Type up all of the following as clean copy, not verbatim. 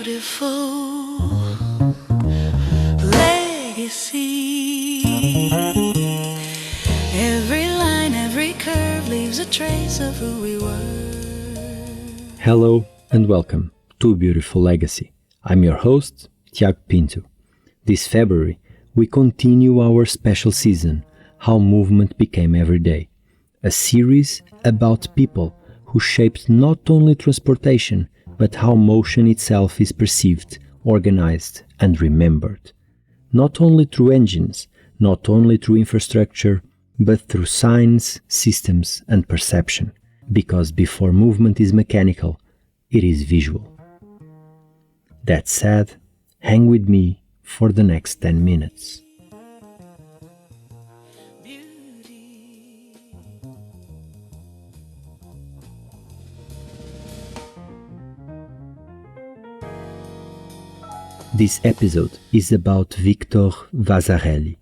beautiful legacy. Every line, every curve leaves a trace of who we were. Hello and welcome to Beautiful Legacy. I'm your host, Tiago Pinto. This February, we continue our special season, How Movement Became Everyday, a series about people who shaped not only transportation, but how motion itself is perceived, organized, and remembered. Not only through engines, not only through infrastructure, but through signs, systems, and perception. Because before movement is mechanical, it is visual. That said, hang with me for the next 10 minutes. This episode is about Victor Vasarely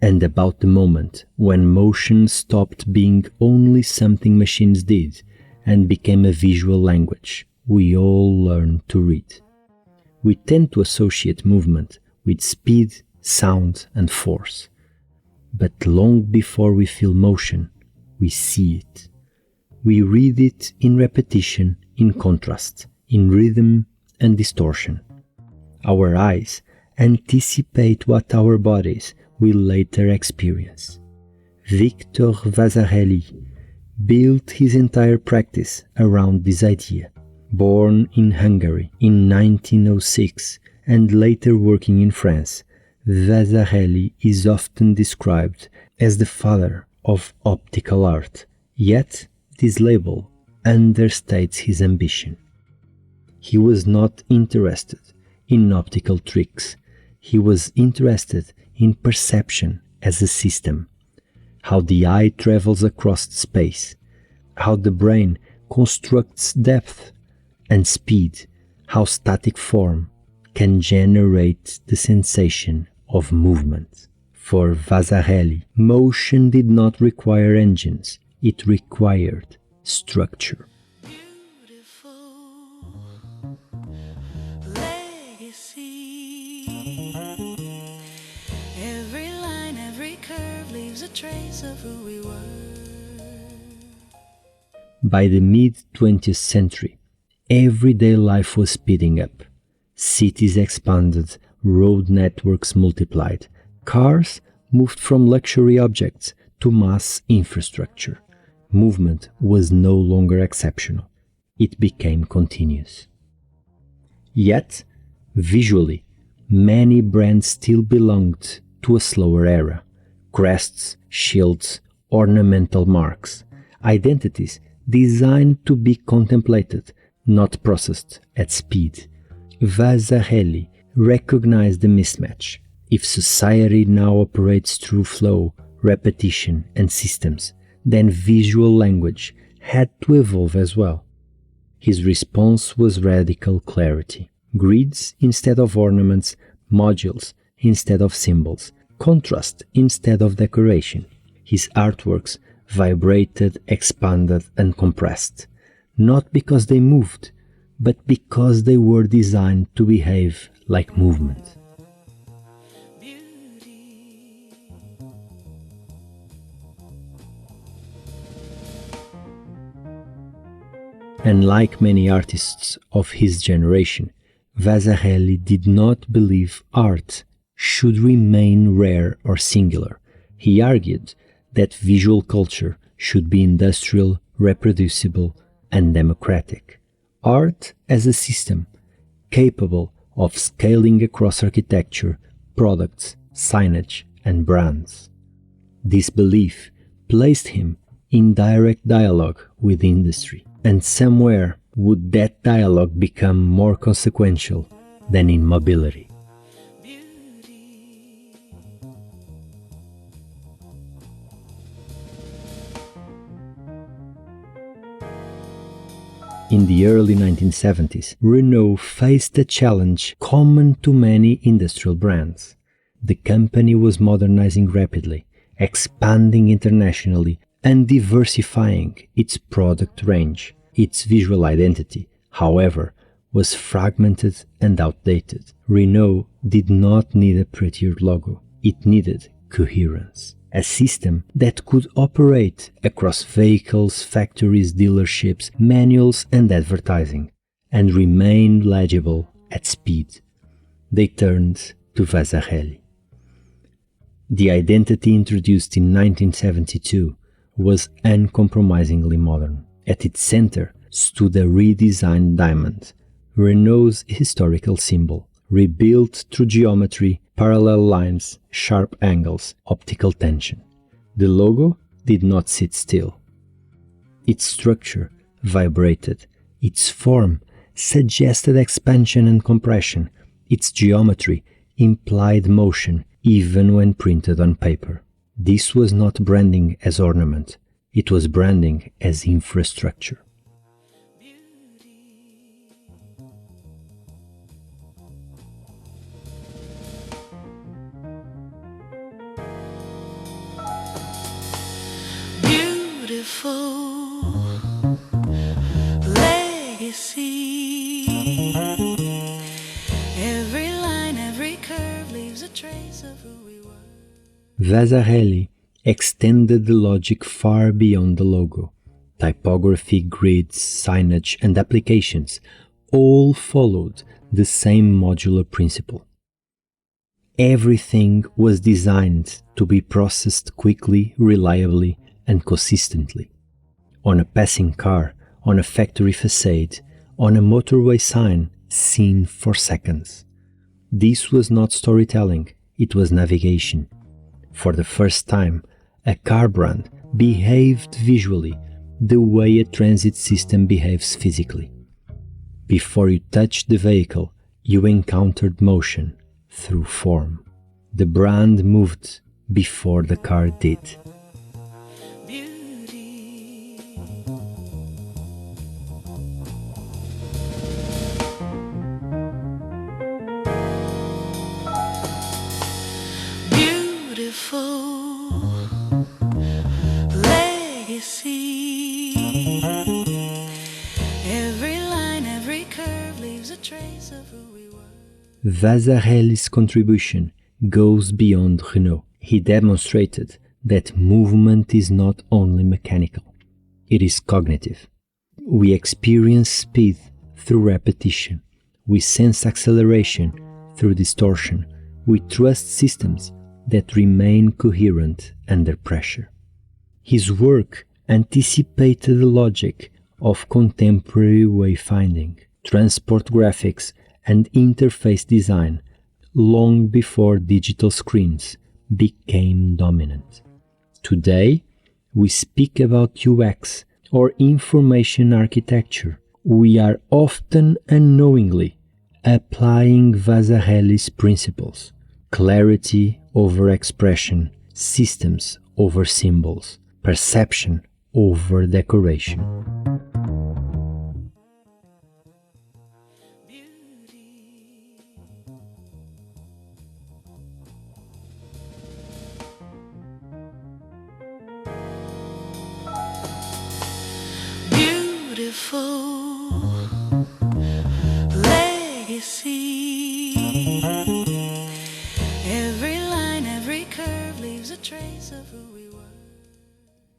and about the moment when motion stopped being only something machines did and became a visual language we all learn to read. We tend to associate movement with speed, sound, and force. But long before we feel motion, we see it. We read it in repetition, in contrast, in rhythm and distortion. Our eyes anticipate what our bodies will later experience. Victor Vasarely built his entire practice around this idea. Born in Hungary in 1906 and later working in France, Vasarely is often described as the father of optical art, yet this label understates his ambition. He was not interested in optical tricks. He was interested in perception as a system, how the eye travels across space, how the brain constructs depth and speed, how static form can generate the sensation of movement. For Vasarely, motion did not require engines, it required structure. Every line, every curve leaves a trace of who we were. By the mid-20th century, everyday life was speeding up. Cities expanded, road networks multiplied, cars moved from luxury objects to mass infrastructure. Movement was no longer exceptional. It became continuous. Yet, visually, many brands still belonged to a slower era. Crests, shields, ornamental marks, identities designed to be contemplated, not processed at speed. Vasarely recognized the mismatch. If society now operates through flow, repetition, and systems, then visual language had to evolve as well. His response was radical clarity. Grids instead of ornaments, modules instead of symbols, contrast instead of decoration. His artworks vibrated, expanded, and compressed, not because they moved, but because they were designed to behave like movement. And like many artists of his generation, Vasarely did not believe art should remain rare or singular. He argued that visual culture should be industrial, reproducible, and democratic. Art as a system capable of scaling across architecture, products, signage, and brands. This belief placed him in direct dialogue with industry, and somewhere would that dialogue become more consequential than in mobility. In the early 1970s, Renault faced a challenge common to many industrial brands. The company was modernizing rapidly, expanding internationally, and diversifying its product range. Its visual identity, however, was fragmented and outdated. Renault did not need a prettier logo. It needed coherence. A system that could operate across vehicles, factories, dealerships, manuals and advertising, and remain legible at speed. They turned to Vasarely. The identity introduced in 1972 was uncompromisingly modern. At its center stood a redesigned diamond, Renault's historical symbol, rebuilt through geometry, parallel lines, sharp angles, optical tension. The logo did not sit still. Its structure vibrated. Its form suggested expansion and compression. Its geometry implied motion even when printed on paper. This was not branding as ornament. It was branding as infrastructure. Beautiful legacy. Every line, every curve leaves a trace of who we were. Vasarely extended the logic far beyond the logo. Typography, grids, signage, and applications all followed the same modular principle. Everything was designed to be processed quickly, reliably, and consistently. On a passing car, on a factory facade, on a motorway sign, seen for seconds. This was not storytelling, it was navigation. For the first time, a car brand behaved visually the way a transit system behaves physically. Before you touched the vehicle, you encountered motion through form. The brand moved before the car did. Beautiful legacy. Every line, every curve leaves a trace of who we were. Vasarely's contribution goes beyond Renault. He demonstrated that movement is not only mechanical, it is cognitive. We experience speed through repetition. We sense acceleration through distortion. We trust systems that remain coherent under pressure. His work anticipated the logic of contemporary wayfinding, transport graphics, and interface design long before digital screens became dominant. Today, we speak about UX or information architecture. We are often unknowingly applying Vasarely's principles: clarity over expression, systems over symbols, perception over decoration. Beautiful legacy. Every line, every curve leaves a trace of who we were.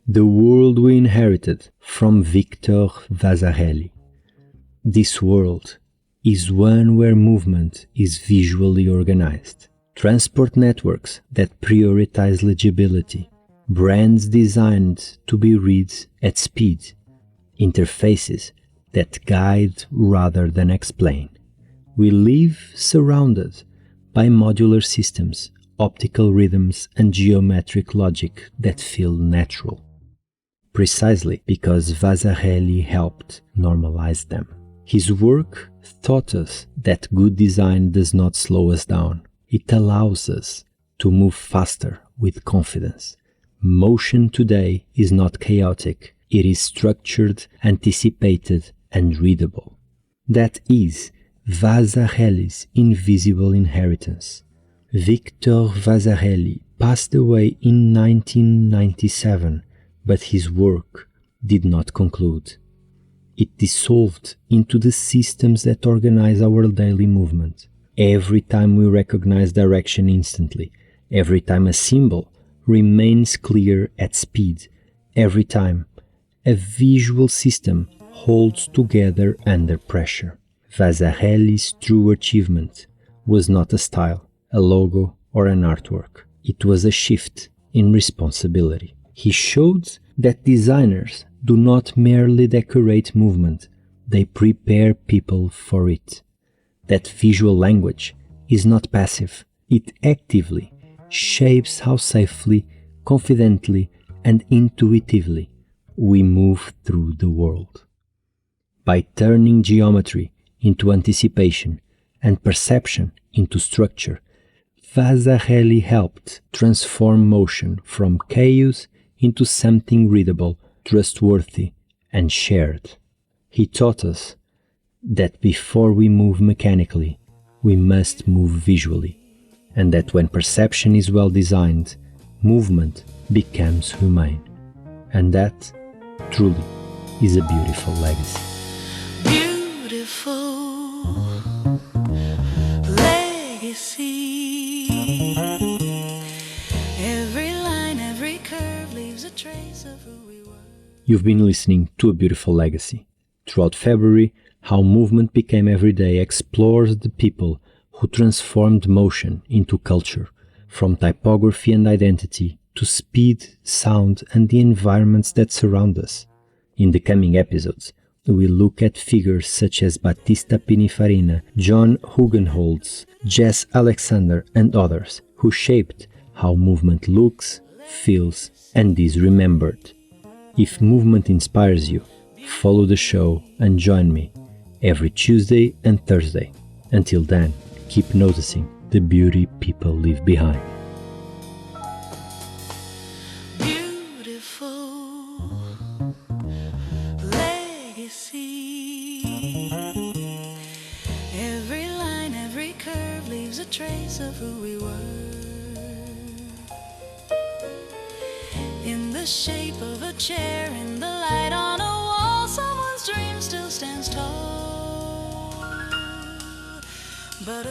The world we inherited from Victor Vasarely. This world is one where movement is visually organized. Transport networks that prioritize legibility. Brands designed to be read at speed. Interfaces that guide rather than explain. We live surrounded by modular systems, optical rhythms, and geometric logic that feel natural. Precisely because Vasarely helped normalize them. His work taught us that good design does not slow us down. It allows us to move faster with confidence. Motion today is not chaotic. It is structured, anticipated, and readable. That is Vasarely's invisible inheritance. Victor Vasarely passed away in 1997, but his work did not conclude. It dissolved into the systems that organize our daily movement. Every time we recognize direction instantly, every time a symbol remains clear at speed, every time a visual system holds together under pressure. Vasarely's true achievement was not a style, a logo, or an artwork. It was a shift in responsibility. He showed that designers do not merely decorate movement, they prepare people for it. That visual language is not passive, it actively shapes how safely, confidently, and intuitively we move through the world. By turning geometry into anticipation and perception into structure, Vasarely helped transform motion from chaos into something readable, trustworthy, and shared. He taught us that before we move mechanically, we must move visually, and that when perception is well designed, movement becomes humane. And that, truly, is a beautiful legacy. Beautiful legacy. Every line, every curve leaves a trace of who we were. You've been listening to A Beautiful Legacy. Throughout February, How Movement Became Everyday explores the people who transformed motion into culture, from typography and identity to speed, sound, and the environments that surround us. In the coming episodes, we look at figures such as Battista Pininfarina, John Hugenholtz, Jess Alexander, and others who shaped how movement looks, feels, and is remembered. If movement inspires you, follow the show and join me every Tuesday and Thursday. Until then, keep noticing the beauty people leave behind. Beautiful legacy. Every line, every curve leaves a trace of who we were. In the shape of a chair, in the light on a wall, someone's dream still stands tall. But